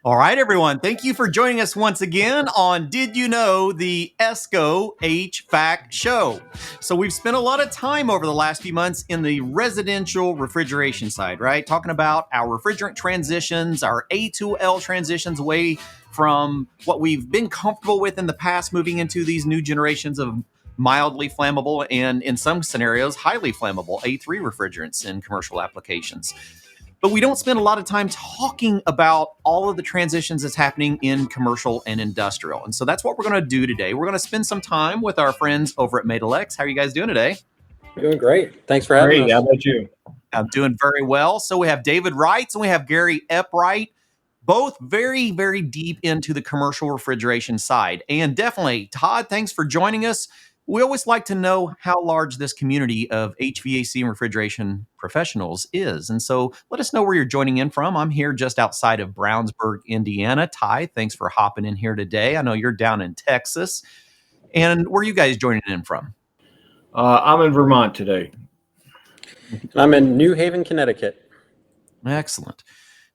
All right, everyone. Thank you for joining us once again on Did You Know, the ESCO HVAC show. So we've spent a lot of time over the last few months in the residential refrigeration side, right? Talking about our refrigerant transitions, our A to L transitions away from what we've been comfortable with in the past, moving into these new generations of mildly flammable and in some scenarios, highly flammable A3 refrigerants in commercial applications. But we don't spend a lot of time talking about all of the transitions that's happening in commercial and industrial. And so that's what we're going to do today. We're going to spend some time with our friends over at Matelex. How are you guys doing today? Doing great. Thanks for having us. How about you? I'm doing very well. So we have David Reitz and we have Gary Epright, both very, very deep into the commercial refrigeration side. And definitely, Todd, thanks for joining us. We always like to know how large this community of HVAC and refrigeration professionals is. And so let us know where you're joining in from. I'm here just outside of Brownsburg, Indiana. Ty, thanks for hopping in here today. I know you're down in Texas. And where are you guys joining in from? I'm in Vermont today. I'm in New Haven, Connecticut. Excellent.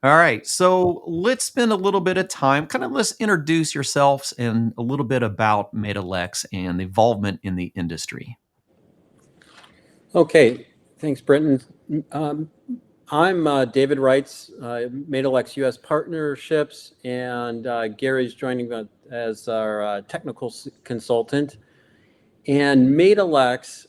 All right, so let's spend a little bit of time, let's introduce yourselves and a little bit about Matelex and the involvement in the industry. Okay, thanks, Brenton. I'm David Reitz, Matelex U.S. Partnerships, and Gary's joining as our technical consultant. And Matelex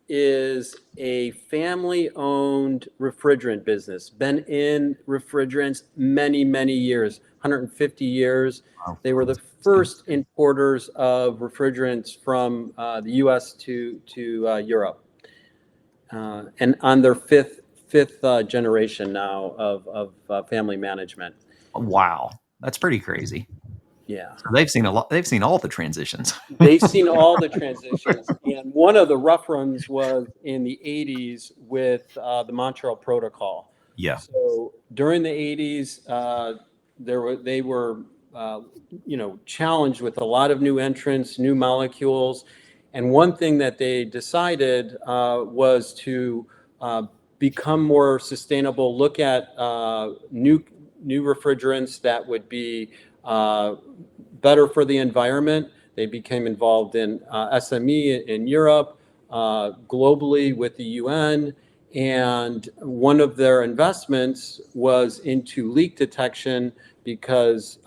is a family-owned refrigerant business. Been in refrigerants many, many years, 150 years. Wow. They were the first importers of refrigerants from the U.S. to Europe, and on their fifth generation now of family management. Wow, that's pretty crazy. Yeah. So they've seen a lot. They've seen all the transitions. They've seen all the transitions, and one of the rough runs was in the 80s with the Montreal Protocol. Yeah. So during the 80s, they were challenged with a lot of new entrants, new molecules, and one thing that they decided was to become more sustainable. Look at new refrigerants that would be better for the environment. They became involved in SME in Europe, globally with the UN, and one of their investments was into leak detection because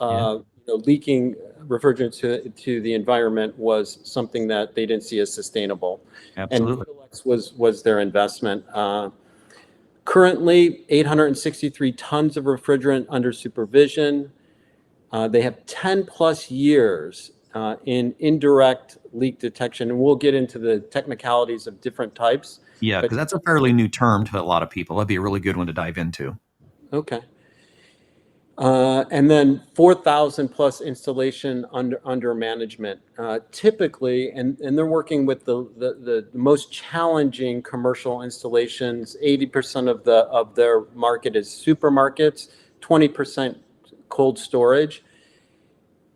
leaking refrigerant to the environment was something that they didn't see as sustainable. Absolutely. And Matelex was their investment. Currently, 863 tons of refrigerant under supervision. They have 10 plus years in indirect leak detection, and we'll get into the technicalities of different types. Yeah, because that's a fairly new term to a lot of people. That'd be a really good one to dive into. Okay. And then 4,000 plus installation under management. Typically, and they're working with the most challenging commercial installations. 80% of their market is supermarkets, 20% cold storage.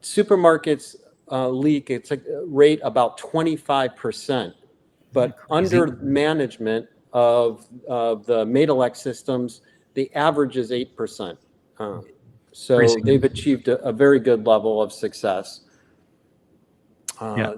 Supermarkets leak, it's a rate about 25%, but under management of the Matelex systems, the average is 8%. So they've achieved a very good level of success. Yeah.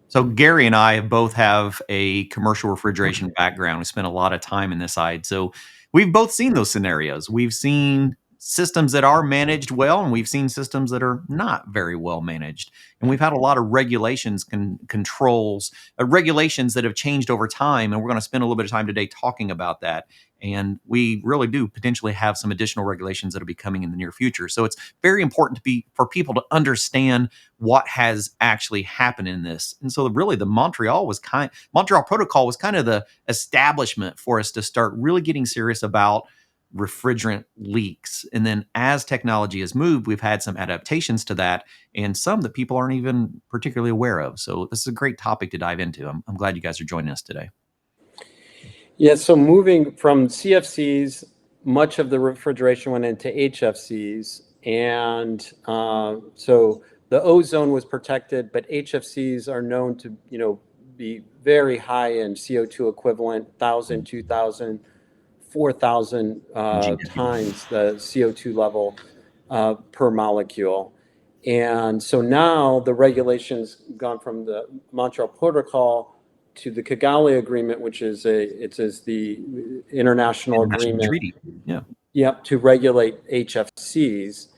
So Gary and I both have a commercial refrigeration background. We spent a lot of time in this side. So we've both seen those scenarios. We've seen systems that are managed well, and we've seen systems that are not very well managed. And we've had a lot of regulations, controls, regulations that have changed over time. And we're going to spend a little bit of time today talking about that. And we really do potentially have some additional regulations that will be coming in the near future. So it's very important for people to understand what has actually happened in this. And so really the Montreal Protocol was kind of the establishment for us to start really getting serious about refrigerant leaks. And then as technology has moved, we've had some adaptations to that, and some that people aren't even particularly aware of. So this is a great topic to dive into. I'm glad you guys are joining us today. Yeah, so moving from CFCs, much of the refrigeration went into HFCs. And so the ozone was protected, but HFCs are known to be very high in CO2 equivalent, 1,000, 2,000, 4,000 times the CO2 level. per molecule. And so now the regulation's gone from the Montreal Protocol to the Kigali Agreement, which is the international agreement. Treaty. Yeah. Yep, to regulate HFCs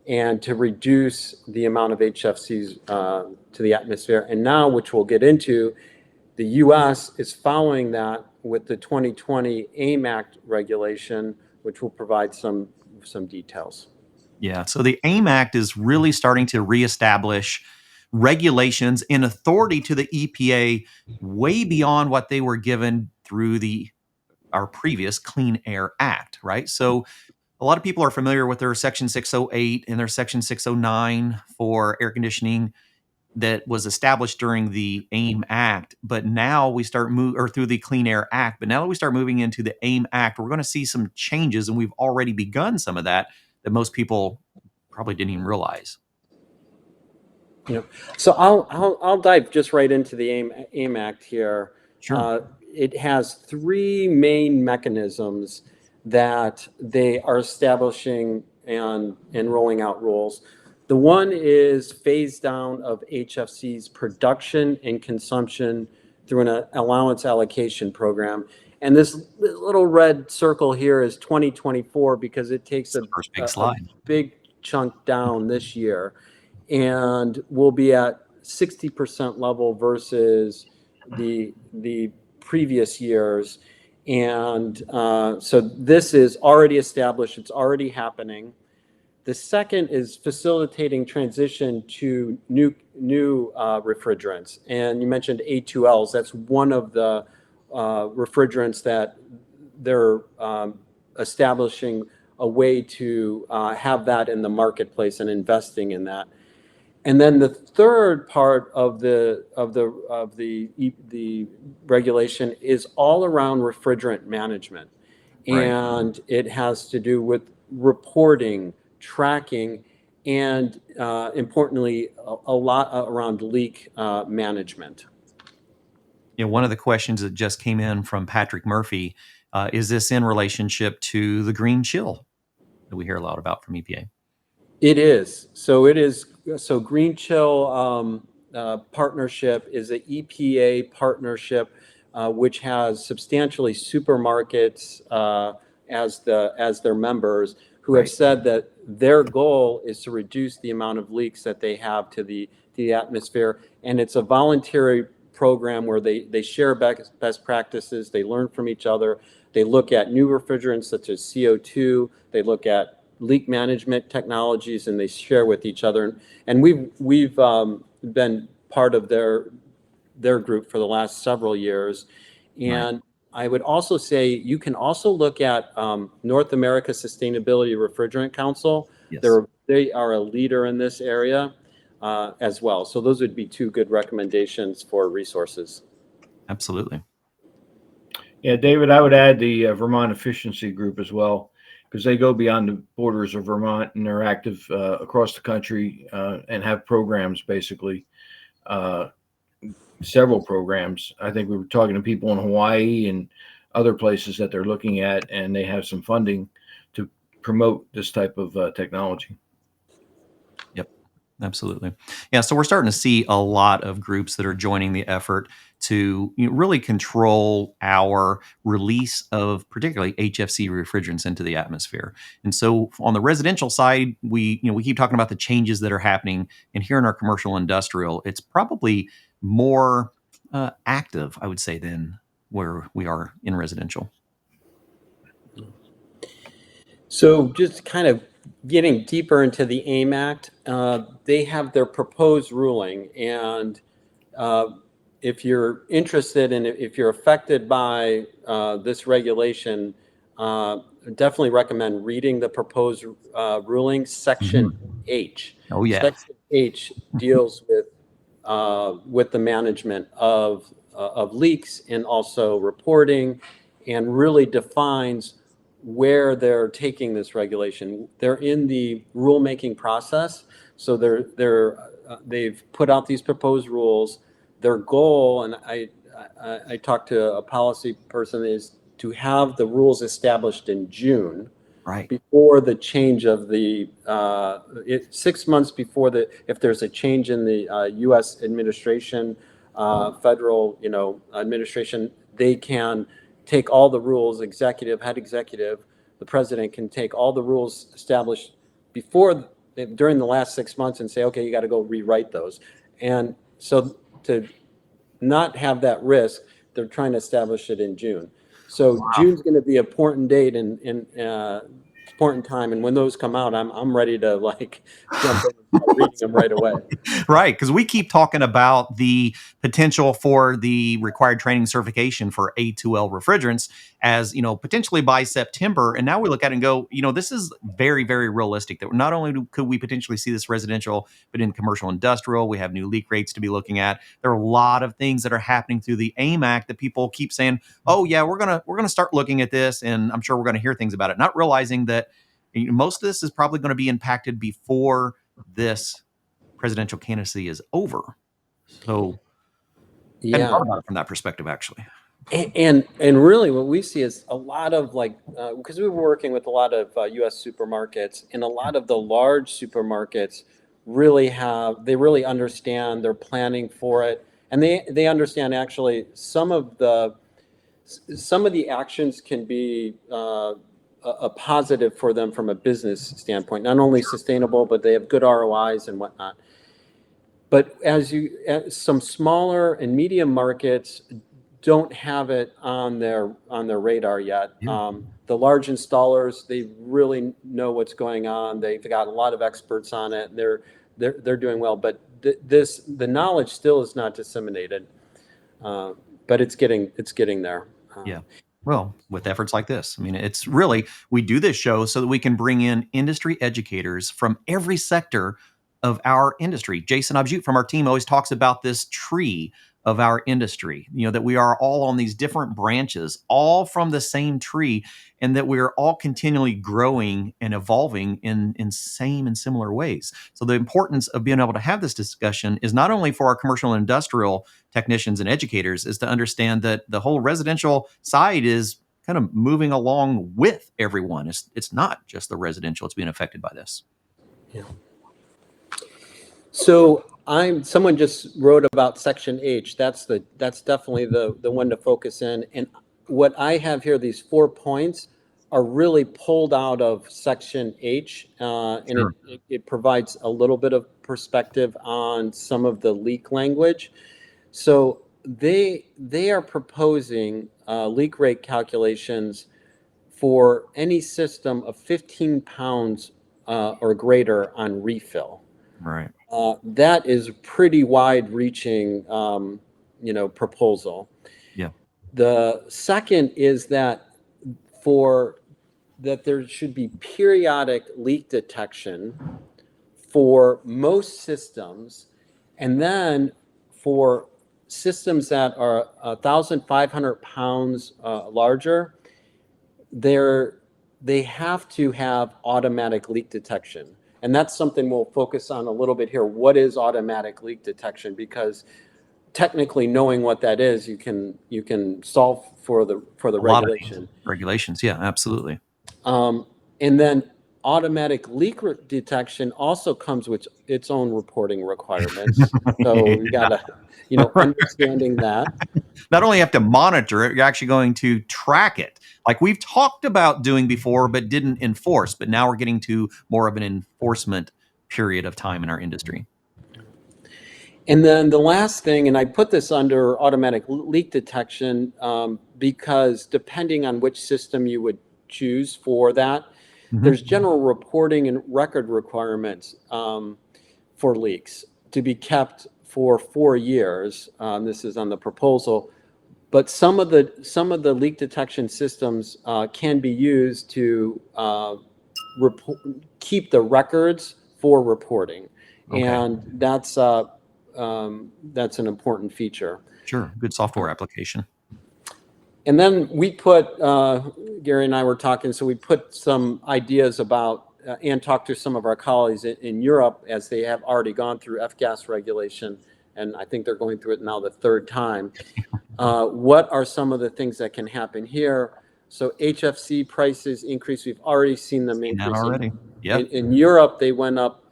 and to reduce the amount of HFCs to the atmosphere. And now, which we'll get into, the U.S. is following that with the 2020 AIM Act regulation, which will provide some details. Yeah. So the AIM Act is really starting to reestablish regulations and authority to the EPA way beyond what they were given through our previous Clean Air Act, right? So a lot of people are familiar with their Section 608 and their Section 609 for air conditioning that was established during the AIM Act. But now we start through the Clean Air Act. But now that we start moving into the AIM Act, we're going to see some changes, and we've already begun some of that most people probably didn't even realize. So I'll dive just right into the AIM Act here. Sure. It has three main mechanisms that they are establishing and rolling out rules. The one is phase down of HFC's production and consumption through an allowance allocation program. And this little red circle here is 2024 because it takes a big chunk down this year. And we'll be at 60% level versus the previous years. And so this is already established. It's already happening. The second is facilitating transition to new refrigerants. And you mentioned A2Ls. That's one of the refrigerants that they're establishing a way to have that in the marketplace and investing in that. And then the third part of the regulation is all around refrigerant management, and it has to do with reporting, tracking, and importantly, a lot around leak management. One of the questions that just came in from Patrick Murphy is this in relationship to the green chill that we hear a lot about from EPA? It is. So it is. So Green Chill partnership is an EPA partnership, which has substantially supermarkets as their members, who have said that their goal is to reduce the amount of leaks that they have to the atmosphere. And it's a voluntary program where they share best practices, they learn from each other, they look at new refrigerants such as CO2, they look at leak management technologies, and they share with each other. And we've been part of their group for the last several years. And I would also say you can also look at North America Sustainability Refrigerant Council. Yes. They are a leader in this area as well. So those would be two good recommendations for resources. Absolutely. Yeah, David, I would add the Vermont Efficiency Group as well, because they go beyond the borders of Vermont and they're active across the country and have programs, basically, several programs. I think we were talking to people in Hawaii and other places that they're looking at, and they have some funding to promote this type of technology. Yep, absolutely. Yeah, so we're starting to see a lot of groups that are joining the effort to really control our release of particularly HFC refrigerants into the atmosphere. And so on the residential side, we keep talking about the changes that are happening, and here in our commercial industrial, it's probably more active, I would say, than where we are in residential. So just kind of getting deeper into the AIM Act, they have their proposed ruling, and if you're interested and if you're affected by this regulation, definitely recommend reading the proposed ruling, Section H. Oh, yeah. Section H deals with the management of leaks and also reporting, and really defines where they're taking this regulation. They're in the rulemaking process, so they've put out these proposed rules. Their goal, and I talked to a policy person, is to have the rules established in June. Right. before the change of the 6 months before if there's a change in the U.S. administration, federal administration, they can take all the rules, head executive, the president can take all the rules established during the last 6 months and say, okay, you got to go rewrite those. And so to not have that risk, they're trying to establish it in June. So June's going to be an important date and important time. And when those come out, I'm ready to jump in and start reading them right away. Right, because we keep talking about the potential for the required training certification for A2L refrigerants as, potentially by September. And now we look at it and go, this is very, very realistic that not only could we potentially see this residential, but in commercial industrial, we have new leak rates to be looking at. There are a lot of things that are happening through the AIM Act that people keep saying, oh yeah, we're gonna start looking at this, and I'm sure we're gonna hear things about it, not realizing that most of this is probably going to be impacted before this presidential candidacy is over. So, I hadn't thought about it from that perspective, actually. And really what we see is a lot of because we were working with a lot of U.S. supermarkets, and a lot of the large supermarkets really understand, they're planning for it, and they understand actually some of the actions can be a positive for them from a business standpoint, not only sustainable, but they have good ROIs and whatnot. But as some smaller and medium markets don't have it on their radar yet. Yeah. The large installers, they really know what's going on. They've got a lot of experts on it. They're doing well, but the knowledge still is not disseminated. But it's getting there. Yeah. Well, with efforts like this, it's really, we do this show so that we can bring in industry educators from every sector of our industry. Jason Abjute from our team always talks about this tree of our industry, that we are all on these different branches, all from the same tree, and that we are all continually growing and evolving in same and similar ways. So the importance of being able to have this discussion is not only for our commercial and industrial technicians and educators, is to understand that the whole residential side is kind of moving along with everyone. It's not just the residential that's being affected by this. Yeah. So someone just wrote about Section H. That's definitely the one to focus in. And what I have here, these 4 points, are really pulled out of Section H, and Sure. it provides a little bit of perspective on some of the leak language. So they are proposing leak rate calculations for any system of 15 pounds or greater on refill. Right. That is pretty wide-reaching, proposal. Yeah. The second is that there should be periodic leak detection for most systems, and then for systems that are 1,500 pounds larger, they have to have automatic leak detection. And that's something we'll focus on a little bit here. What is automatic leak detection? Because technically, knowing what that is, you can solve for the regulation. Regulations, yeah, absolutely. And then automatic leak detection also comes with its own reporting requirements. So you gotta, understanding that. Not only have to monitor it, you're actually going to track it, like we've talked about doing before, but didn't enforce. But now we're getting to more of an enforcement period of time in our industry. And then the last thing, and I put this under automatic leak detection because depending on which system you would choose for that, there's general reporting and record requirements for leaks to be kept for 4 years. This is on the proposal. But some of the leak detection systems can be used to keep the records for reporting, and that's an important feature. Sure, good software application. And then we put Gary and I were talking, so we put some ideas about and talked to some of our colleagues in Europe as they have already gone through F-gas regulation, and I think they're going through it now the 3rd time. What are some of the things that can happen here? So HFC prices increase. We've already seen them Seen that increase. already. Yep. In Europe, they went up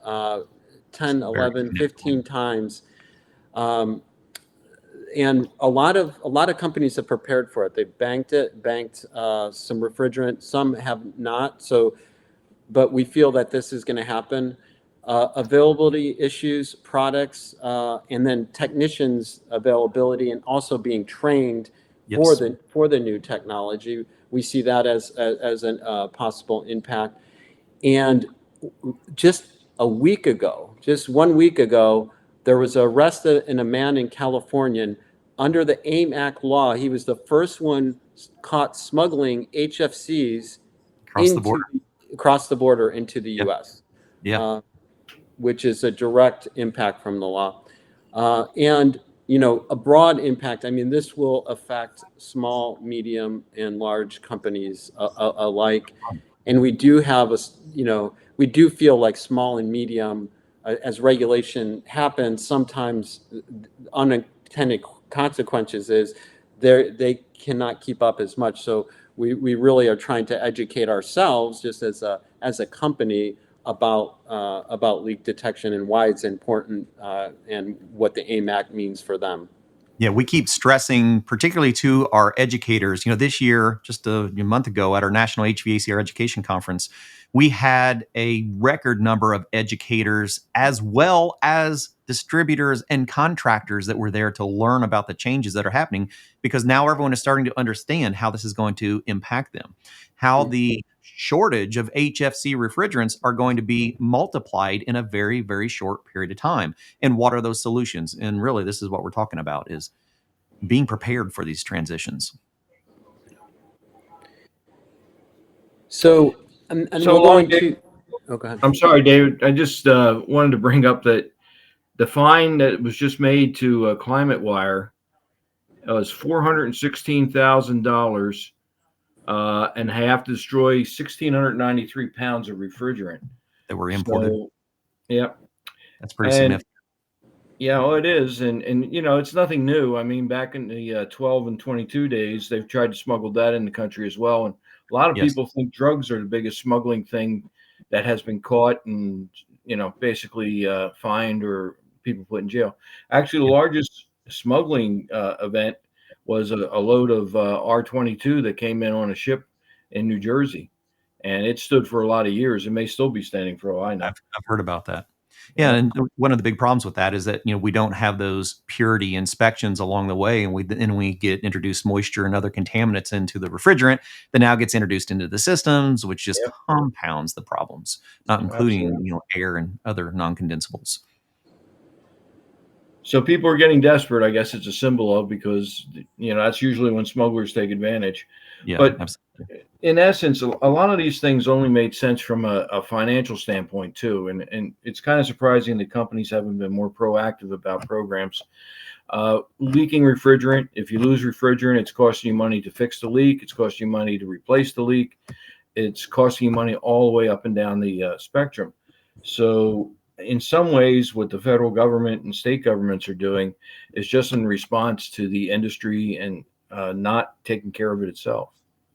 10, Very 11, significant. 15 times. And a lot of companies have prepared for it. They've banked some refrigerant. Some have not. But we feel that this is going to happen. Availability issues, products, and then technicians availability, and also being trained for Yes. the new technology. We see that as a possible impact. And just 1 week ago, there was an arrest in a man in California. Under the AIM Act law, he was the first one caught smuggling HFCs Across the border. across the border into the Yep. U.S., Yeah. which is a direct impact from the law. And, a broad impact. I mean, this will affect small, medium, and large companies alike. And we do have we do feel like small and medium, as regulation happens, sometimes unintended consequences is they cannot keep up as much. So we really are trying to educate ourselves just as a company about leak detection and why it's important, and what the AIM Act means for them. Yeah, we keep stressing, particularly to our educators. This year, just a month ago, at our National HVACR Education Conference, we had a record number of educators as well as distributors and contractors that were there to learn about the changes that are happening, because now everyone is starting to understand how this is going to impact them, how the shortage of HFC refrigerants are going to be multiplied in a very, very short period of time. And what are those solutions? And really, this is what we're talking about, is being prepared for these transitions. So, and So we're along, going to. Oh, go ahead. I'm sorry, David. I just wanted to bring up that the fine that was just made to Climate Wire was $416,000, and have to destroy 1,693 pounds of refrigerant That were imported. So, yep. That's pretty And significant. yeah, well, it is, and it's nothing new. I mean, back in the 12 and 22 days, they've tried to smuggle that in the country as well. And a lot of Yes. people think drugs are the biggest smuggling thing that has been caught and basically fined or people put in jail. Actually, the largest smuggling event was a load of R22 that came in on a ship in New Jersey, and it stood for a lot of years. It may still be standing for all I know. I've heard about that. Yeah, and one of the big problems with that is that we don't have those purity inspections along the way, and we get introduced moisture and other contaminants into the refrigerant that now gets introduced into the systems, which just compounds the problems, not including Absolutely. air and other non-condensables. So people are getting desperate, I guess it's a symbol of, because that's usually when smugglers take advantage. Yeah, But absolutely. in essence, a lot of these things only made sense from a financial standpoint too, and it's kind of surprising that companies haven't been more proactive about programs. Leaking refrigerant, if you lose refrigerant, it's costing you money to fix the leak, it's costing you money to replace the leak, it's costing you money all the way up and down the spectrum. So in some ways, what the federal government and state governments are doing is just in response to the industry and not taking care of it itself.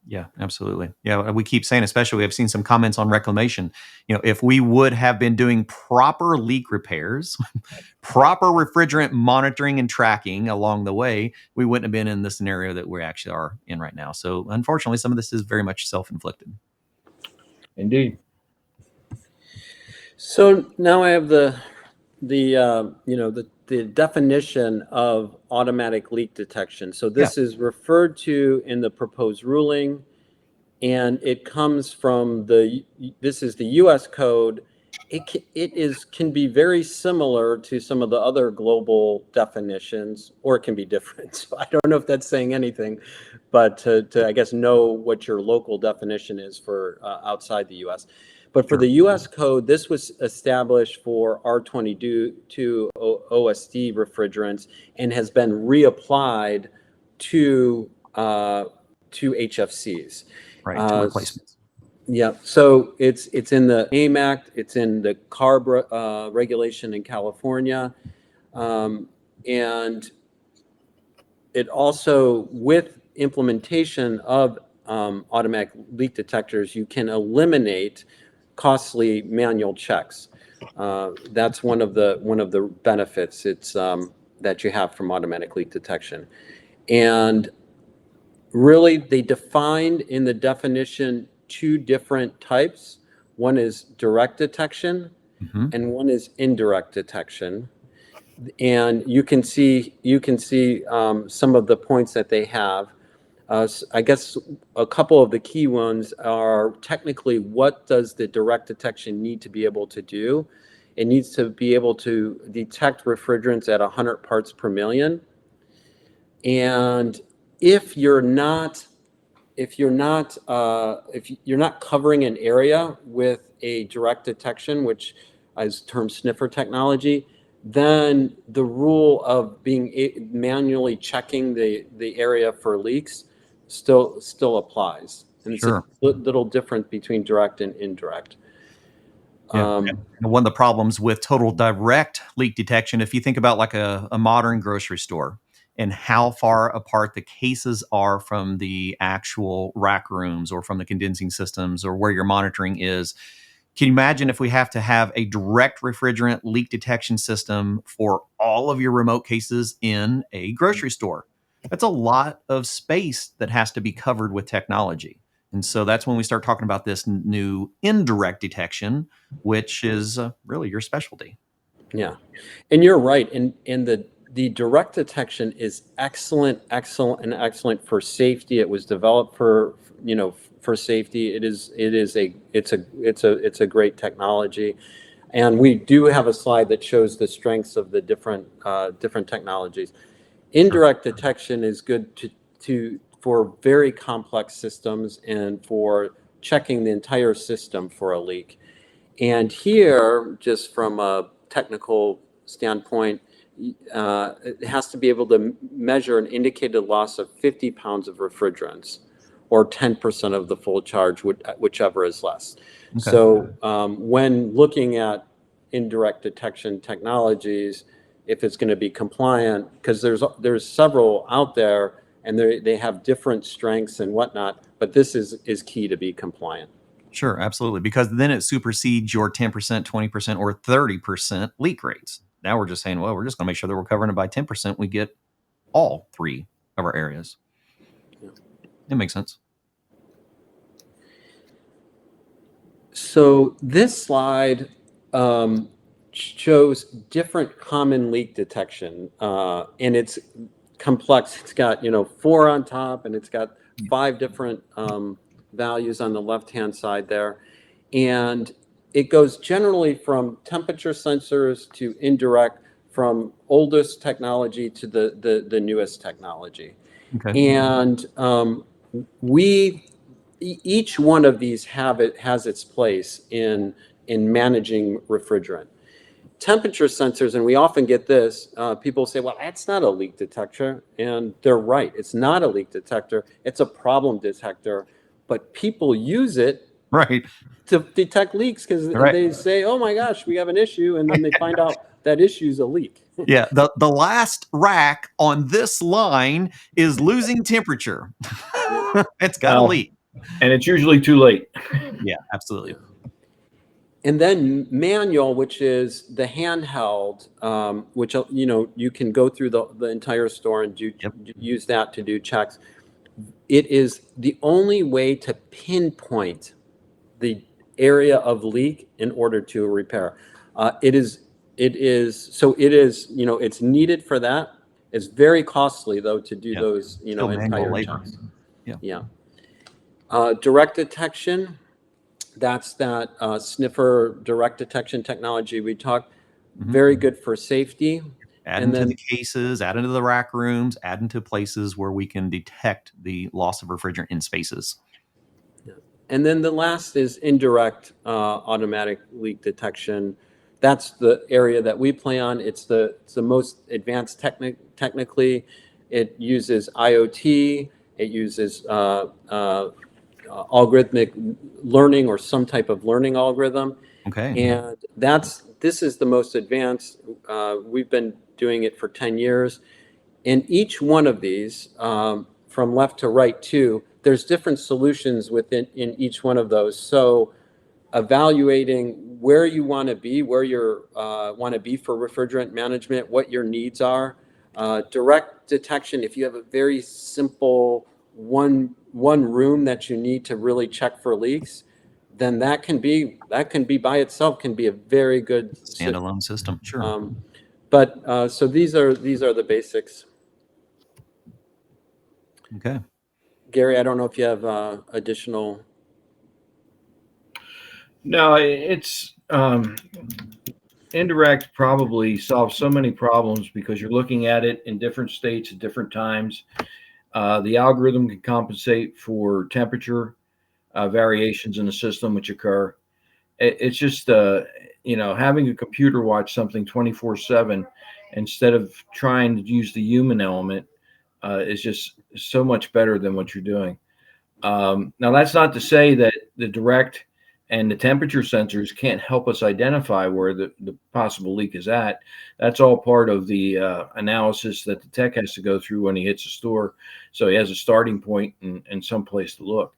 Yeah, absolutely. Yeah, we keep saying, especially, I've seen some comments on reclamation. If we would have been doing proper leak repairs, proper refrigerant monitoring and tracking along the way, we wouldn't have been in the scenario that we actually are in right now. So unfortunately, some of this is very much self-inflicted. Indeed. So now I have the definition of automatic leak detection. So this is referred to in the proposed ruling, and it comes from this is the U.S. code. It can be very similar to some of the other global definitions, or it can be different. So I don't know if that's saying anything, but to I guess know what your local definition is for outside the U.S. But for the U.S. code, this was established for R22 OSD refrigerants and has been reapplied to HFCs. Right, to replacements. Yeah, so it's in the AIM Act, it's in the CARB regulation in California, and it also, with implementation of automatic leak detectors, you can eliminate costly manual checks. That's one of the benefits that you have from automatic leak detection. And really, they defined in the definition two different types. One is direct detection, and one is indirect detection. And you can see some of the points that they have. I guess a couple of the key ones are technically, what does the direct detection need to be able to do? It needs to be able to detect refrigerants at 100 parts per million. And if you're not covering an area with a direct detection, which is termed sniffer technology, then the rule of being manually checking the area for leaks still applies. And Sure. It's a little different between direct and indirect. Yeah. And one of the problems with total direct leak detection, if you think about like a modern grocery store and how far apart the cases are from the actual rack rooms or from the condensing systems or where your monitoring is, can you imagine if we have to have a direct refrigerant leak detection system for all of your remote cases in a grocery store? That's a lot of space that has to be covered with technology. And so that's when we start talking about this new indirect detection, which is really your specialty. Yeah, and you're right. And the direct detection is excellent for safety. It was developed for safety. It's a great technology, and we do have a slide that shows the strengths of the different technologies. Indirect detection is good for very complex systems and for checking the entire system for a leak. And here, just from a technical standpoint, it has to be able to measure an indicated loss of 50 pounds of refrigerants, or 10% of the full charge, whichever is less. Okay. So when looking at indirect detection technologies, if it's going to be compliant, because there's several out there, and they have different strengths and whatnot, but this is key to be compliant. Sure, absolutely. Because then it supersedes your 10%, 20%, or 30% leak rates. Now we're just saying, well, we're just going to make sure that we're covering it by 10%. We get all three of our areas. Yeah. It makes sense. So this slide shows different common leak detection, and it's complex. It's got 4 on top, and it's got 5 different values on the left-hand side there, and it goes generally from temperature sensors to indirect, from oldest technology to the newest technology. Okay. And each one of these has its place in managing refrigerant. Temperature sensors, and we often get this, people say, well, that's not a leak detector. And they're right. It's not a leak detector. It's a problem detector. But people use it Right. to detect leaks because they say, oh my gosh, we have an issue. And then they find out that issue is a leak. Yeah. The last rack on this line is losing temperature. It's got a leak. And it's usually too late. Yeah, absolutely. And then manual, which is the handheld, which you can go through the entire store and use that to do checks. It is the only way to pinpoint the area of leak in order to repair. It's needed for that. It's very costly though to do those entire checks. Yeah. Direct detection. That's that sniffer direct detection technology we talked. Very good for safety. Add into the cases, add into the rack rooms, add into places where we can detect the loss of refrigerant in spaces. Yeah. And then the last is indirect automatic leak detection. That's the area that we play on. It's the most advanced technically. It uses IoT. It uses algorithmic learning or some type of learning algorithm. Okay. And this is the most advanced. We've been doing it for 10 years. And each one of these, from left to right too, there's different solutions within in each one of those. So evaluating where you want to be, where you're want to be for refrigerant management, what your needs are. Direct detection, if you have a very simple one room that you need to really check for leaks, then that can be by itself can be a very good Standalone system, sure. So these are the basics. Okay. Gary, I don't know if you have additional. No, it's Indirect probably solves so many problems because you're looking at it in different states at different times. The algorithm can compensate for temperature variations in the system which occur. It's just having a computer watch something 24/7 instead of trying to use the human element is just so much better than what you're doing. Now, that's not to say that the direct and the temperature sensors can't help us identify where the possible leak is at. That's all part of the analysis that the tech has to go through when he hits a store. So he has a starting point and some place to look.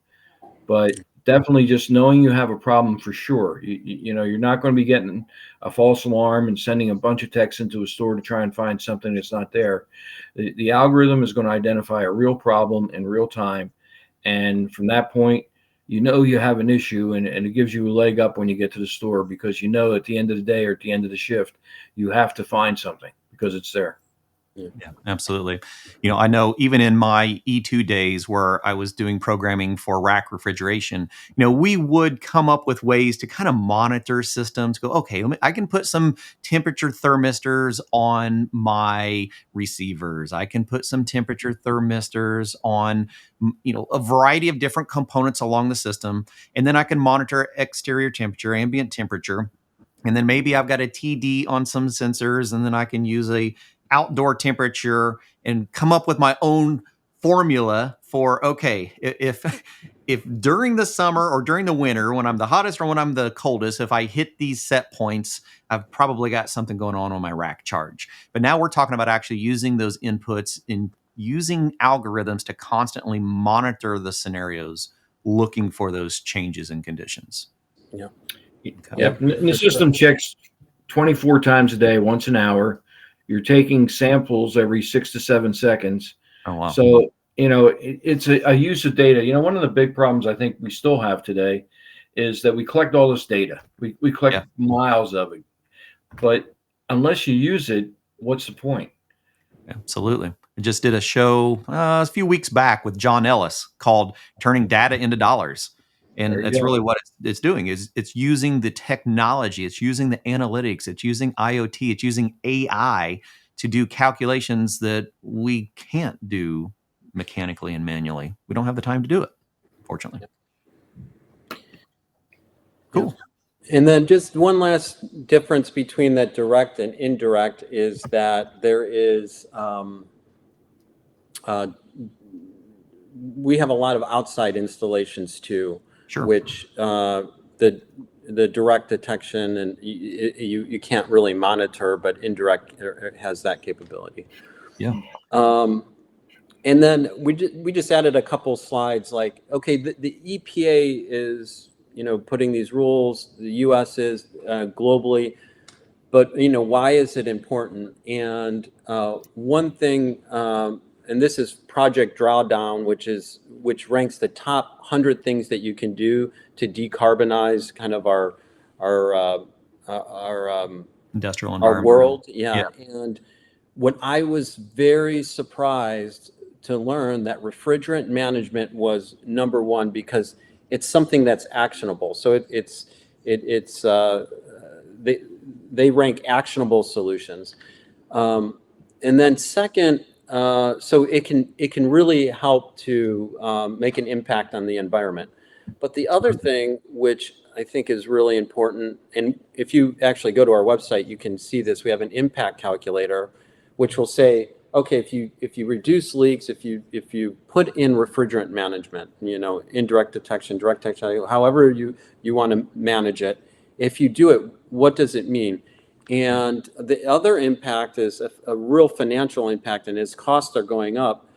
But definitely just knowing you have a problem for sure. You're not going to be getting a false alarm and sending a bunch of techs into a store to try and find something that's not there. The algorithm is going to identify a real problem in real time. And from that point, you have an issue, and it gives you a leg up when you get to the store because at the end of the day or at the end of the shift, you have to find something because it's there. Yeah, absolutely. I know even in my E2 days where I was doing programming for rack refrigeration, we would come up with ways to kind of monitor systems, go, okay, I can put some temperature thermistors on my receivers. I can put some temperature thermistors on, a variety of different components along the system. And then I can monitor exterior temperature, ambient temperature. And then maybe I've got a TD on some sensors, and then I can use a outdoor temperature and come up with my own formula for, okay, if during the summer or during the winter, when I'm the hottest or when I'm the coldest, if I hit these set points, I've probably got something going on my rack charge. But now we're talking about actually using those inputs in using algorithms to constantly monitor the scenarios, looking for those changes in conditions. Yeah. Okay. Yep. And the system checks 24 times a day, once an hour. You're taking samples every 6 to 7 seconds. Oh, wow. So, it's a use of data. One of the big problems I think we still have today is that we collect all this data. We collect miles of it. But unless you use it, what's the point? Absolutely. I just did a show a few weeks back with John Ellis called Turning Data into Dollars. And that's really what it's doing is it's using the technology, it's using the analytics, it's using IoT, it's using AI to do calculations that we can't do mechanically and manually. We don't have the time to do it, fortunately. Cool. And then just one last difference between that direct and indirect is that there is we have a lot of outside installations too, Sure. which the direct detection and you can't really monitor, but indirect has that capability. Yeah. And then we just added a couple slides like, okay, the EPA is, putting these rules, the US is globally, but, why is it important? And one thing, and this is Project Drawdown, which ranks the top 100 things that you can do to decarbonize kind of our industrial environment, our world. Yeah. And what I was very surprised to learn that refrigerant management was number one because it's something that's actionable. So they rank actionable solutions. And then second, so it can really help to make an impact on the environment. But the other thing, which I think is really important, and if you actually go to our website, you can see this. We have an impact calculator, which will say, okay, if you reduce leaks, if you put in refrigerant management, indirect detection, direct detection, however you want to manage it, if you do it, what does it mean? And the other impact is a real financial impact, and as costs are going up,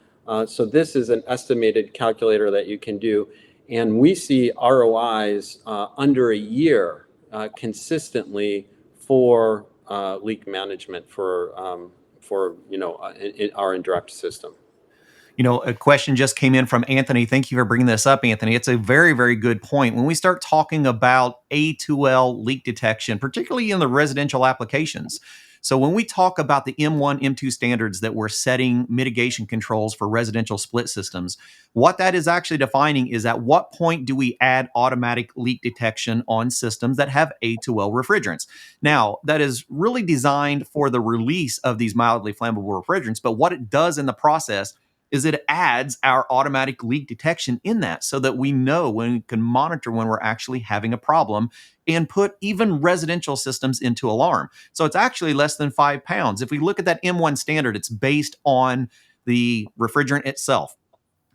So this is an estimated calculator that you can do. And we see ROIs under a year consistently for leak management for in our indirect system. A question just came in from Anthony. Thank you for bringing this up, Anthony. It's a very, very good point. When we start talking about A2L leak detection, particularly in the residential applications, so when we talk about the M1, M2 standards that we're setting mitigation controls for residential split systems, what that is actually defining is at what point do we add automatic leak detection on systems that have A2L refrigerants. Now, that is really designed for the release of these mildly flammable refrigerants, but what it does in the process is it adds our automatic leak detection in that so that we know when we can monitor when we're actually having a problem and put even residential systems into alarm. So it's actually less than 5 pounds. If we look at that M1 standard, it's based on the refrigerant itself.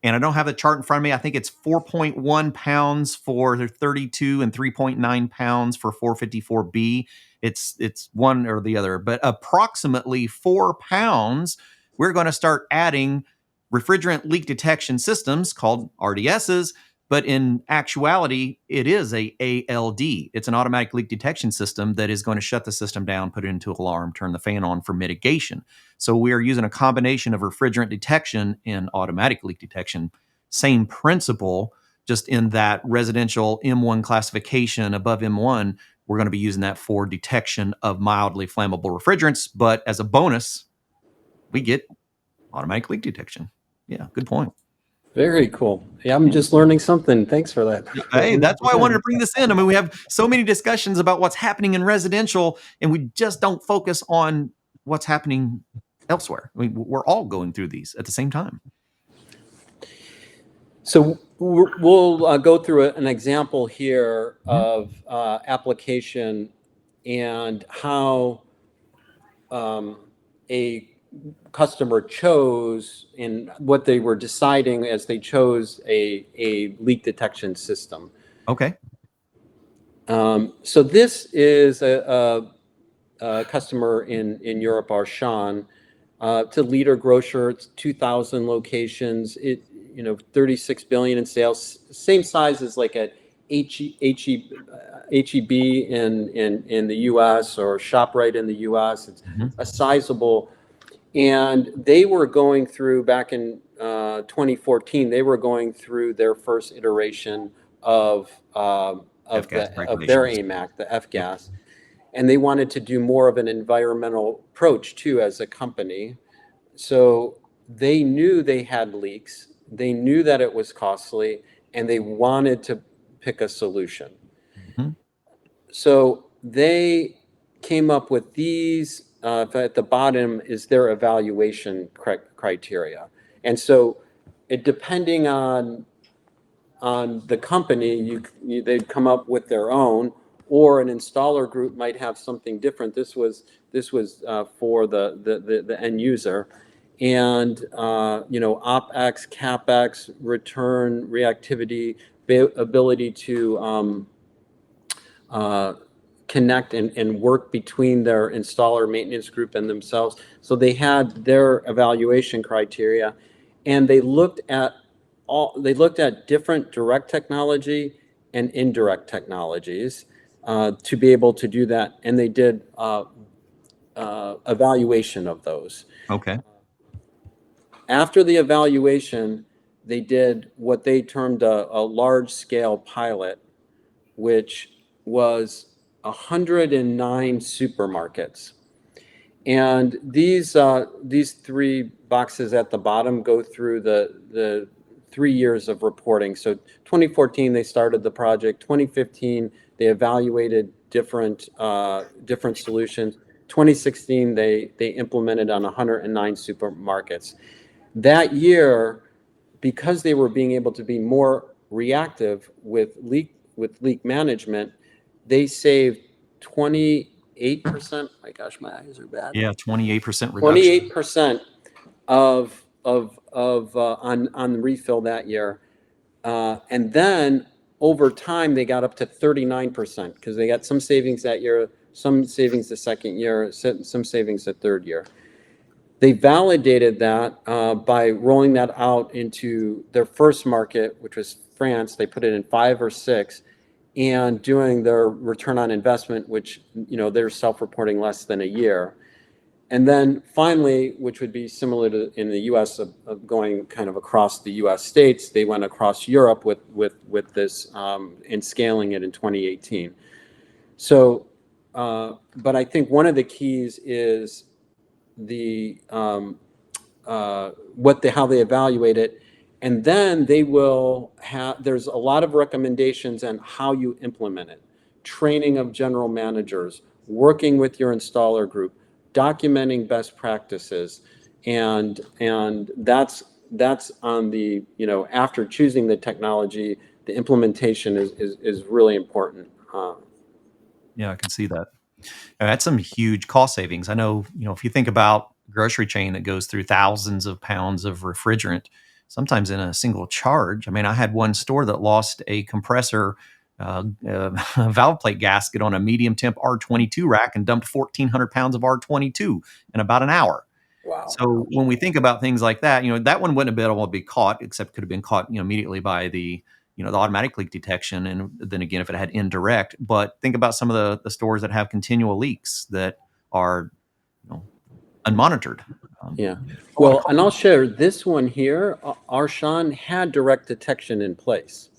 And I don't have the chart in front of me. I think it's 4.1 pounds for 32 and 3.9 pounds for 454B. It's one or the other, but approximately 4 pounds, we're going to start adding refrigerant leak detection systems called RDSs, but in actuality, it is a ALD. It's an automatic leak detection system that is going to shut the system down, put it into alarm, turn the fan on for mitigation. So we are using a combination of refrigerant detection and automatic leak detection. Same principle, just in that residential M1 classification above M1, we're going to be using that for detection of mildly flammable refrigerants. But as a bonus, we get automatic leak detection. Yeah, good point. Very cool. Yeah, I'm just learning something. Thanks for that. Hey, that's why I wanted to bring this in. I mean, we have so many discussions about what's happening in residential, and we just don't focus on what's happening elsewhere. I mean, we're all going through these at the same time. So we'll go through an example here of application and how a customer chose and what they were deciding as they chose a leak detection system. Okay. So this is a customer in Europe, Sean. It's a leader grocer. It's 2,000 locations. 36 billion in sales. Same size as like a HEB in the U.S. or ShopRite in the U.S. It's a sizable. And they were going through, back in 2014, they were going through their first iteration of their AMAC, the F-gas. And they wanted to do more of an environmental approach too as a company. So they knew they had leaks. They knew that it was costly, and they wanted to pick a solution. So they came up with these. At the bottom is their evaluation criteria. And so depending on the company, they'd come up with their own, or an installer group might have something different. This was for the end user. And OpEx, CapEx, return, reactivity, ability to connect and work between their installer maintenance group and themselves. So they had their evaluation criteria, and they looked at different direct technology and indirect technologies to be able to do that, and they did evaluation of those. Okay. After the evaluation, they did what they termed a large-scale pilot, which was 109 supermarkets. And these 3 boxes at the bottom go through the 3 years of reporting. So 2014, they started the project. 2015, they evaluated different solutions. 2016, they implemented on 109 supermarkets. That year, because they were being able to be more reactive with leak management, they saved 28%. My gosh, my eyes are bad. Yeah, 28% reduction. 28% of on refill that year, and then over time they got up to 39% because they got some savings that year, some savings the second year, some savings the third year. They validated that by rolling that out into their first market, which was France. They put it in 5 or 6, and doing their return on investment, which, they're self-reporting less than a year. And then finally, which would be similar to in the U.S. of going kind of across the U.S. states, they went across Europe with this and scaling it in 2018. So, but I think one of the keys is the how they evaluate it, and then they will have. There's a lot of recommendations on how you implement it, training of general managers, working with your installer group, documenting best practices, and that's on the, after choosing the technology, the implementation is really important. Yeah, I can see that. That's some huge cost savings. I know, if you think about a grocery chain that goes through thousands of pounds of refrigerant, sometimes in a single charge. I mean, I had one store that lost a compressor valve plate gasket on a medium temp R22 rack and dumped 1,400 pounds of R22 in about an hour. Wow. So when we think about things like that, that one wouldn't have been able to be caught, except could have been caught, immediately by the automatic leak detection. And then again, if it had indirect. But think about some of the stores that have continual leaks that are, unmonitored. Yeah. Well, and I'll share this one here. Arshan had direct detection in place.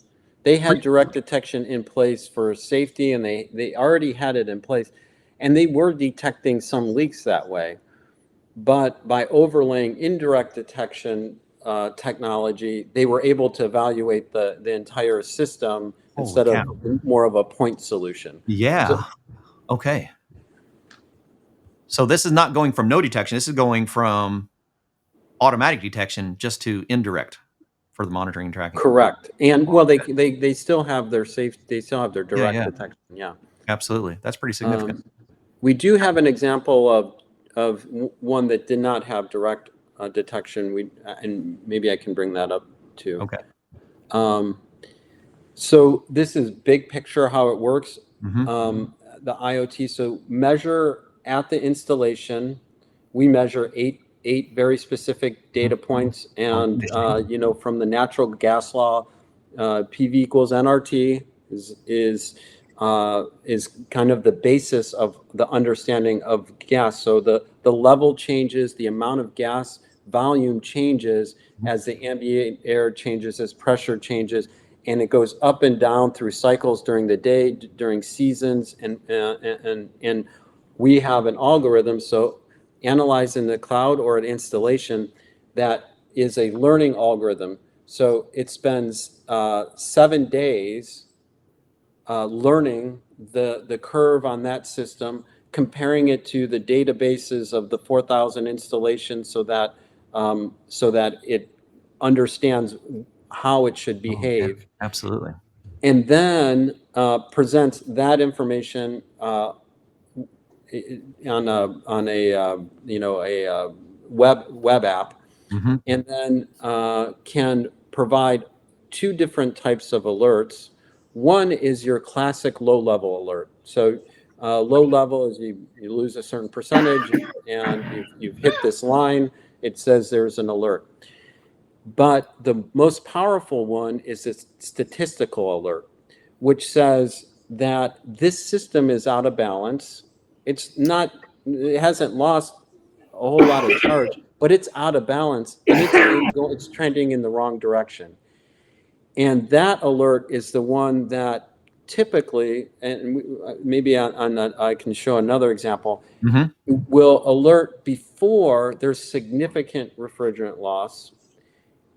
They had direct detection in place for safety, and they already had it in place, and they were detecting some leaks that way. But by overlaying indirect detection technology, they were able to evaluate the entire system instead of more of a point solution. Yeah. Okay. So this is not going from no detection. This is going from automatic detection just to indirect for the monitoring and tracking. Correct. And well, they still have their they still have their direct detection. Yeah. Absolutely. That's pretty significant. We do have an example of one that did not have direct detection. And maybe I can bring that up too. Okay. So this is big picture how it works. Mm-hmm. The IoT. So measure at the installation. We measure eight very specific data points, and from the natural gas law, PV equals nRT is kind of the basis of the understanding of gas. So the level changes, the amount of gas volume changes as the ambient air changes, as pressure changes, and it goes up and down through cycles during the day, during seasons, and we have an algorithm. So analyze in the cloud or an installation that is a learning algorithm. So it spends 7 days learning the curve on that system, comparing it to the databases of the 4,000 installations so that it understands how it should behave. Absolutely. And then presents that information on a web app, Mm-hmm. and then can provide 2 different types of alerts. One is your classic low-level alert. So low level is you lose a certain percentage, and you've hit this line. It says there's an alert. But the most powerful one is a statistical alert, which says that this system is out of balance. It hasn't lost a whole lot of charge, but it's out of balance, and it's trending in the wrong direction. And that alert is the one that typically, and maybe I can show another example, Mm-hmm. will alert before there's significant refrigerant loss.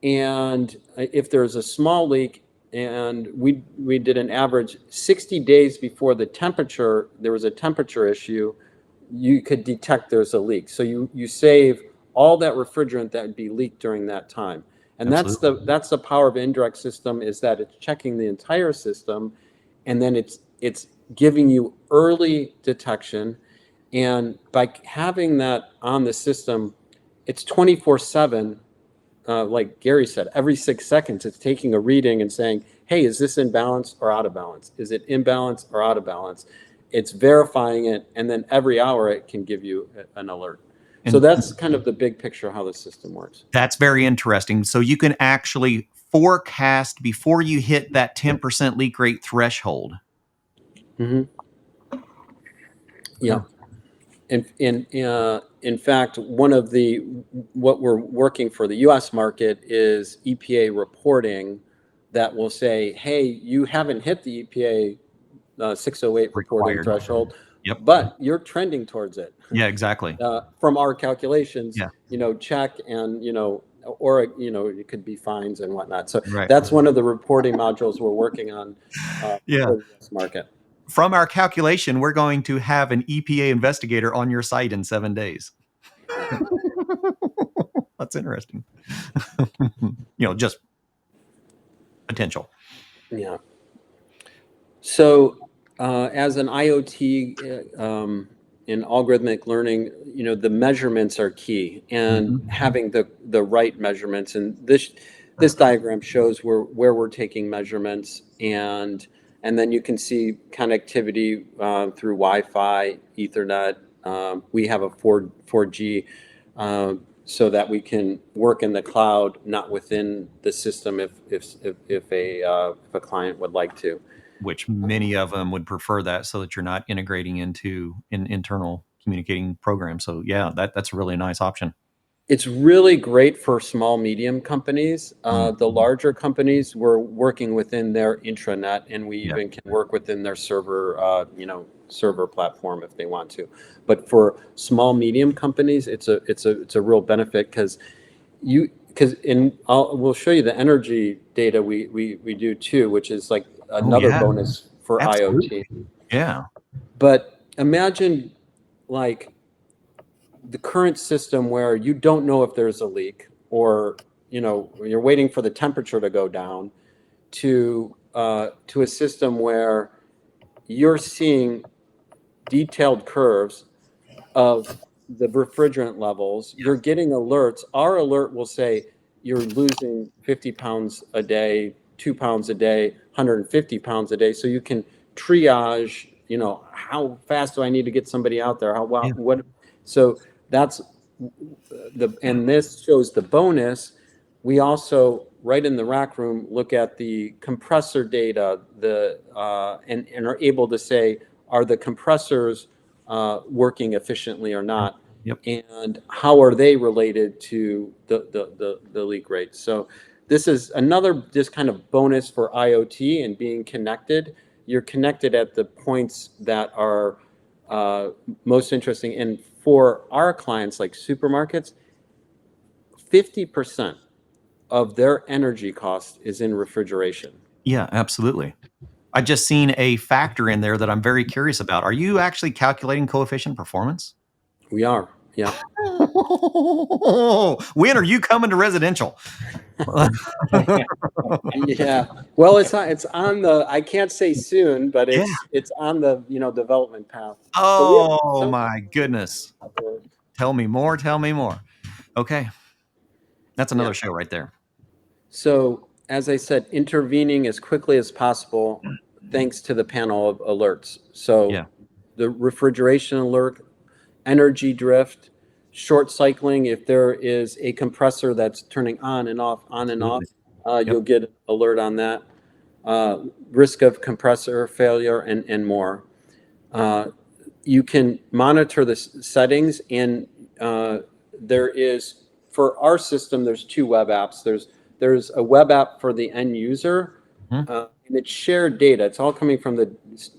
And if there's a small leak, and we did an average 60 days before there was a temperature issue, you could detect there's a leak. So you save all that refrigerant that would be leaked during that time. And that's the power of indirect system, is that it's checking the entire system, and then it's giving you early detection. And by having that on the system, it's 24/7. Like Gary said, every 6 seconds, it's taking a reading and saying, hey, is this in balance or out of balance? Is it in balance or out of balance? It's verifying it, and then every hour it can give you an alert. So that's kind of the big picture of how the system works. That's very interesting. So you can actually forecast before you hit that 10% leak rate threshold. Mm-hmm. Yeah. In fact, what we're working for the U.S. market is EPA reporting that will say, hey, you haven't hit the EPA 608 reporting Required. threshold, Yep. but you're trending towards it. Yeah, exactly. From our calculations, Yeah. check and, or, it could be fines and whatnot. So Right. that's one of the reporting modules we're working on Yeah. for the U.S. market. From our calculation, we're going to have an EPA investigator on your site in 7 days. That's interesting. Just potential. Yeah. So as an IoT in algorithmic learning, the measurements are key, and having the right measurements. And this diagram shows where we're taking measurements, and then you can see connectivity through Wi-Fi, Ethernet. We have a 4G. So that we can work in the cloud, not within the system, if a client would like to. Which many of them would prefer that, so that you're not integrating into an internal communicating program. So yeah, that's a really nice option. It's really great for small, medium companies. The larger companies, we're working within their intranet, and we even can work within their server, server platform if they want to. But for small, medium companies, it's a real benefit because we'll show you the energy data we do too, which is like another bonus for Absolutely. IoT. Yeah. But imagine like the current system where you don't know if there's a leak, or you're waiting for the temperature to go down, to a system where you're seeing detailed curves of the refrigerant levels. You're getting alerts. Our alert will say you're losing 50 pounds a day, 2 pounds a day, 150 pounds a day. So you can triage, how fast do I need to get somebody out there? What? So that's and this shows the bonus. We also, right in the rack room, look at the compressor data, and are able to say, are the compressors working efficiently or not? Yep. And how are they related to the leak rate? So this is another just kind of bonus for IoT and being connected. You're connected at the points that are most interesting. And for our clients like supermarkets, 50% of their energy cost is in refrigeration. Yeah, absolutely. I just seen a factor in there that I'm very curious about. Are you actually calculating coefficient performance? We are, yeah. When are you coming to residential? Yeah. Well, it's on the, I can't say soon, but it's on the development path. Oh my goodness. Tell me more. Tell me more. Okay. That's another show right there. So, as I said, intervening as quickly as possible thanks to the panel of alerts. So the refrigeration alert, energy drift, short cycling. If there is a compressor that's turning on and off, you'll get alert on that. Risk of compressor failure and more. You can monitor the settings, and there is, for our system, there's 2 web apps. There's a web app for the end user, and it's shared data. It's all coming from the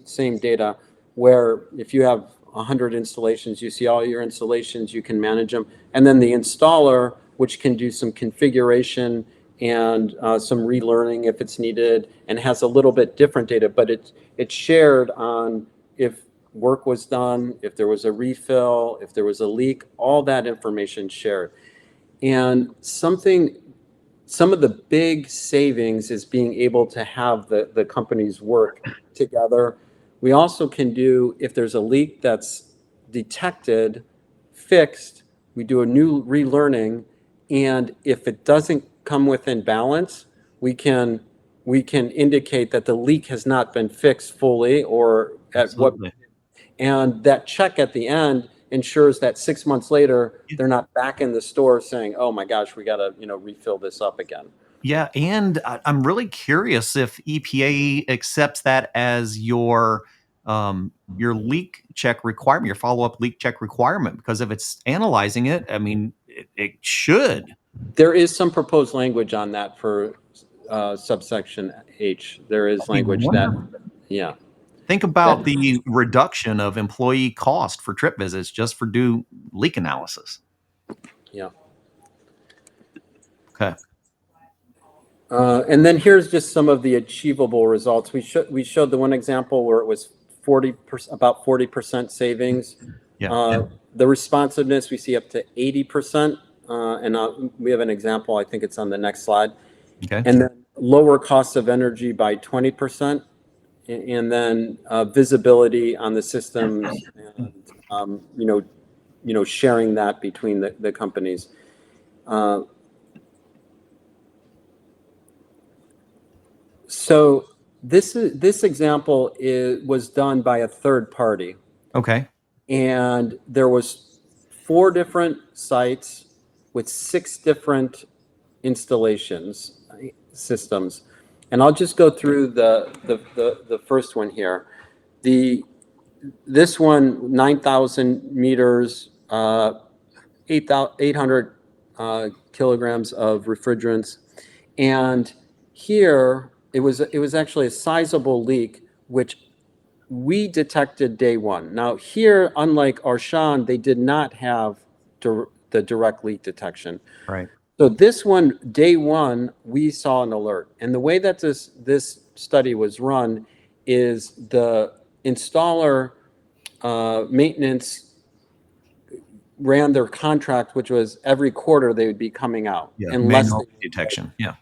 same data, where if you have 100 installations, you see all your installations, you can manage them. And then the installer, which can do some configuration and some relearning if it's needed, and has a little bit different data, but it's shared on if work was done, if there was a refill, if there was a leak, all that information shared. And some of the big savings is being able to have the companies work together. We also can do, if there's a leak that's detected, fixed, we do a new relearning, and if it doesn't come within balance, we can indicate that the leak has not been fixed fully, or at what. And that check at the end ensures that 6 months later, they're not back in the store saying, oh my gosh, we got to, refill this up again. Yeah, and I'm really curious if EPA accepts that as your leak check requirement, your follow-up leak check requirement, because if it's analyzing it, I mean, it should. There is some proposed language on that for subsection H. There is language that, yeah. Think about the reduction of employee cost for trip visits just for do leak analysis. Yeah. Okay. And then here's just some of the achievable results. We showed the one example where it was about 40% savings. Yeah. The responsiveness we see up to 80%, and we have an example. I think it's on the next slide. Okay. And then lower costs of energy by 20%, and then visibility on the systems, and sharing that between the companies. So this example was done by a third party. Okay. And there was 4 different sites with 6 different installations, systems. And I'll just go through the first one here. This one, 9,000 meters, 800 kilograms of refrigerants. And here, it was actually a sizable leak, which we detected day 1. Now here, unlike Arshan, they did not have the direct leak detection. Right. So this one, day 1, we saw an alert. And the way that this study was run is the installer maintenance ran their contract, which was every quarter they would be coming out. Yeah. Unless Manual detection. Yeah.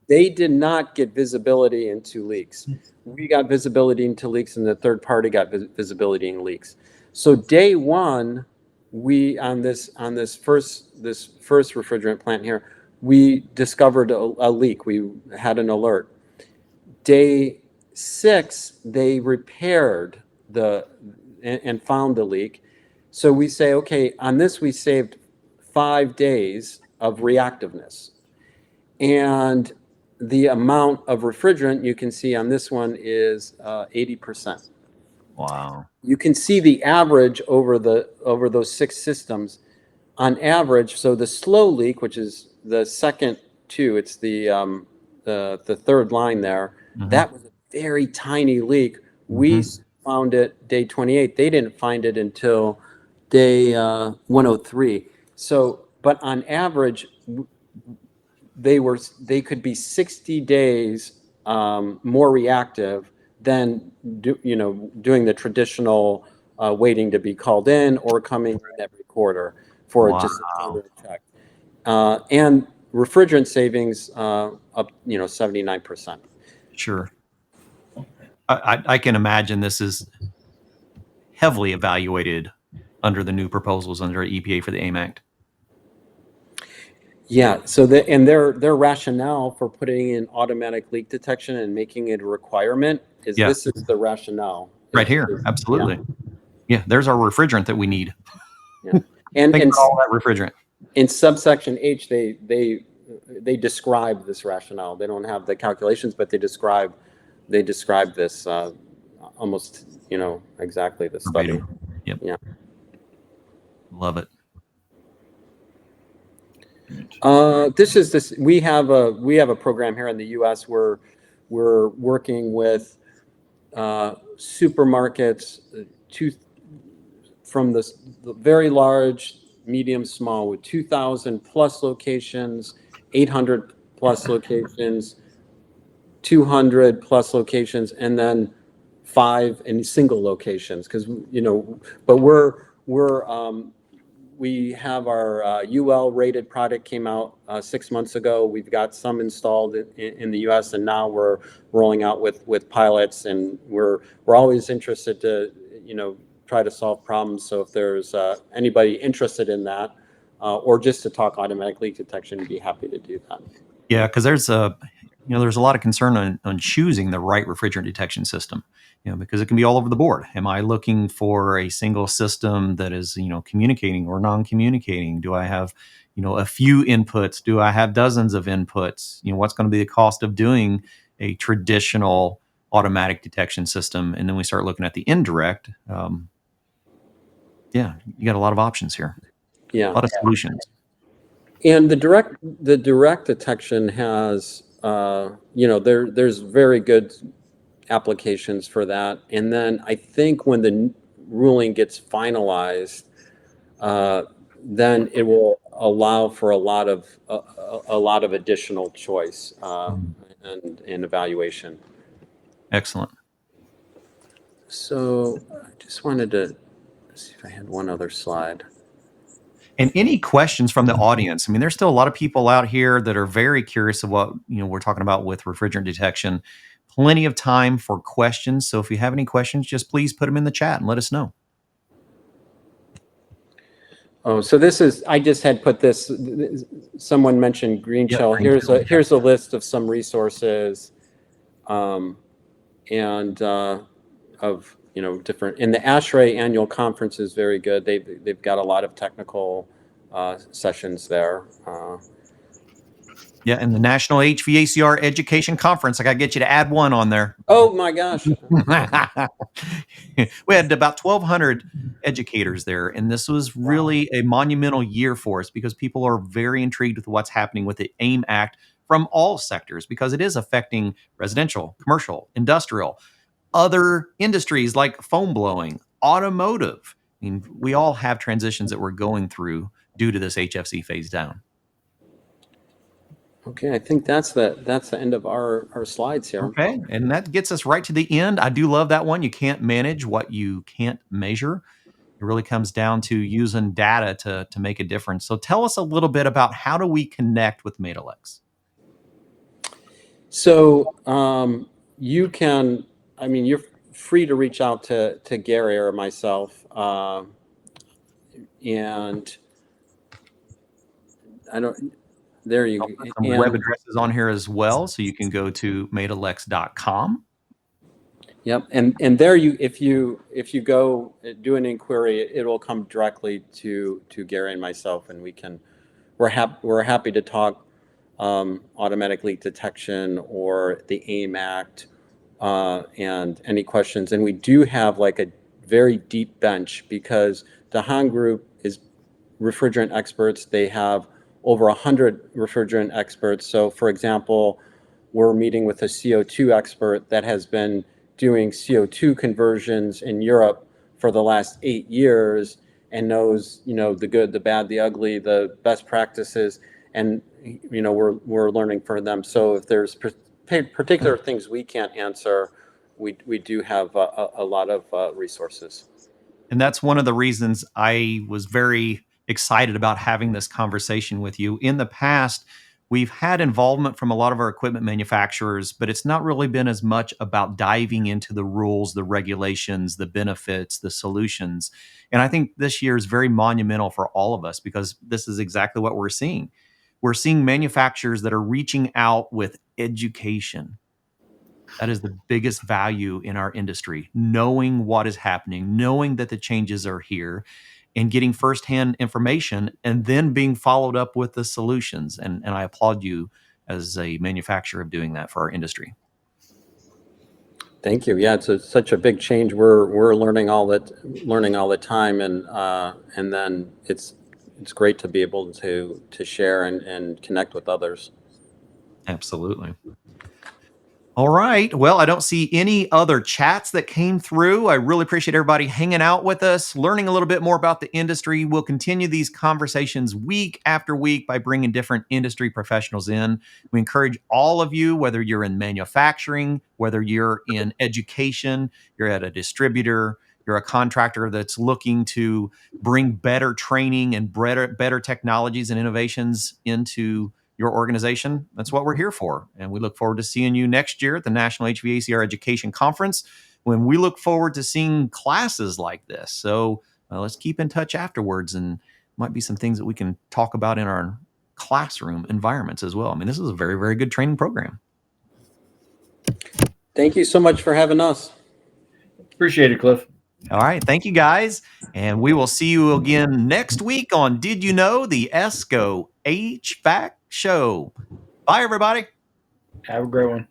They did not get visibility into leaks. We got visibility into leaks, and the third party got visibility in leaks. So day 1, we on this first refrigerant plant here, we discovered a leak. We had an alert. Day 6, they repaired and found the leak. So we say, okay, on this we saved 5 days of reactiveness, and the amount of refrigerant you can see on this one is 80%. Wow. You can see the average over those 6 systems. On average, so the slow leak, which is the second 2, it's the third line there. Mm-hmm. That was a very tiny leak. We found it day 28. They didn't find it until day 103. So, but on average, they could be 60 days more reactive than doing the traditional waiting to be called in or coming in every quarter for just a standard check. And refrigerant savings up 79%. Sure. I can imagine this is heavily evaluated under the new proposals under EPA for the AIM Act. Yeah. So their rationale for putting in automatic leak detection and making it a requirement is this is the rationale. Right here. Absolutely. Yeah. There's our refrigerant that we need. Yeah. And all that refrigerant. In subsection H, they describe this rationale. They don't have the calculations, but they describe this almost exactly the study. Yep. Yeah. Love it. We have a program here in the U.S. where we're working with supermarkets from the very large, medium, small, with 2,000 plus locations, 800 plus locations, 200 plus locations, and then 5 in single locations. Because but we have our UL rated product came out 6 months ago. We've got some installed in the U.S. and now we're rolling out with pilots, and we're always interested to try to solve problems. So if there's anybody interested in that, or just to talk automatic leak detection, I'd be happy to do that. Yeah, because there's there's a lot of concern on choosing the right refrigerant detection system, because it can be all over the board. Am I looking for a single system that is, communicating or non-communicating? Do I have, a few inputs? Do I have dozens of inputs? What's going to be the cost of doing a traditional automatic detection system? And then we start looking at the indirect. You got a lot of options here. Yeah. A lot of solutions. And the direct detection has, there's very good applications for that. And then I think when the ruling gets finalized, then it will allow for a lot of additional choice and evaluation. Excellent. So I just wanted to see if I had one other slide. And any questions from the audience? I mean, there's still a lot of people out here that are very curious of what we're talking about with refrigerant detection. Plenty of time for questions. So if you have any questions, just please put them in the chat and let us know. Oh, so I just had put this, someone mentioned green shell. Here's a list of some resources and of, different, and the ASHRAE annual conference is very good. They've got a lot of technical sessions there. Yeah, and the National HVACR Education Conference. I got to get you to add one on there. Oh my gosh. We had about 1,200 educators there, and this was really a monumental year for us because people are very intrigued with what's happening with the AIM Act from all sectors, because it is affecting residential, commercial, industrial, other industries like foam blowing, automotive. I mean, we all have transitions that we're going through due to this HFC phase down. Okay, I think that's the end of our slides here. Okay, and that gets us right to the end. I do love that one. You can't manage what you can't measure. It really comes down to using data to make a difference. So tell us a little bit about how do we connect with Matelex? So you're free to reach out to Gary or myself. And there you go. Some web addresses on here as well, so you can go to matelex.com. Yep, and there if you go do an inquiry, it will come directly to Gary and myself, and we're happy to talk automatic leak detection or the AIM Act and any questions. And we do have like a very deep bench because the Han Group is refrigerant experts. They have over 100 refrigerant experts. So for example, we're meeting with a CO2 expert that has been doing CO2 conversions in Europe for the last 8 years and knows, the good, the bad, the ugly, the best practices, and we're learning from them. So if there's particular things we can't answer, we do have a lot of resources. And that's one of the reasons I was very excited about having this conversation with you. In the past, we've had involvement from a lot of our equipment manufacturers, but it's not really been as much about diving into the rules, the regulations, the benefits, the solutions. And I think this year is very monumental for all of us because this is exactly what we're seeing. We're seeing manufacturers that are reaching out with education. That is the biggest value in our industry, knowing what is happening, knowing that the changes are here, and getting firsthand information, and then being followed up with the solutions. And I applaud you as a manufacturer of doing that for our industry. Thank you. Yeah, it's such a big change. We're learning all the time, and then it's great to be able to share and connect with others. Absolutely. All right. Well, I don't see any other chats that came through. I really appreciate everybody hanging out with us, learning a little bit more about the industry. We'll continue these conversations week after week by bringing different industry professionals in. We encourage all of you, whether you're in manufacturing, whether you're in education, you're at a distributor, you're a contractor that's looking to bring better training and better technologies and innovations into your organization. That's what we're here for. And we look forward to seeing you next year at the National HVACR Education Conference, when we look forward to seeing classes like this. So let's keep in touch afterwards, and might be some things that we can talk about in our classroom environments as well. I mean, this is a very, very good training program. Thank you so much for having us. Appreciate it, Cliff. All right. Thank you, guys. And we will see you again next week on Did You Know, the ESCO HVAC show. Bye, everybody. Have a great one.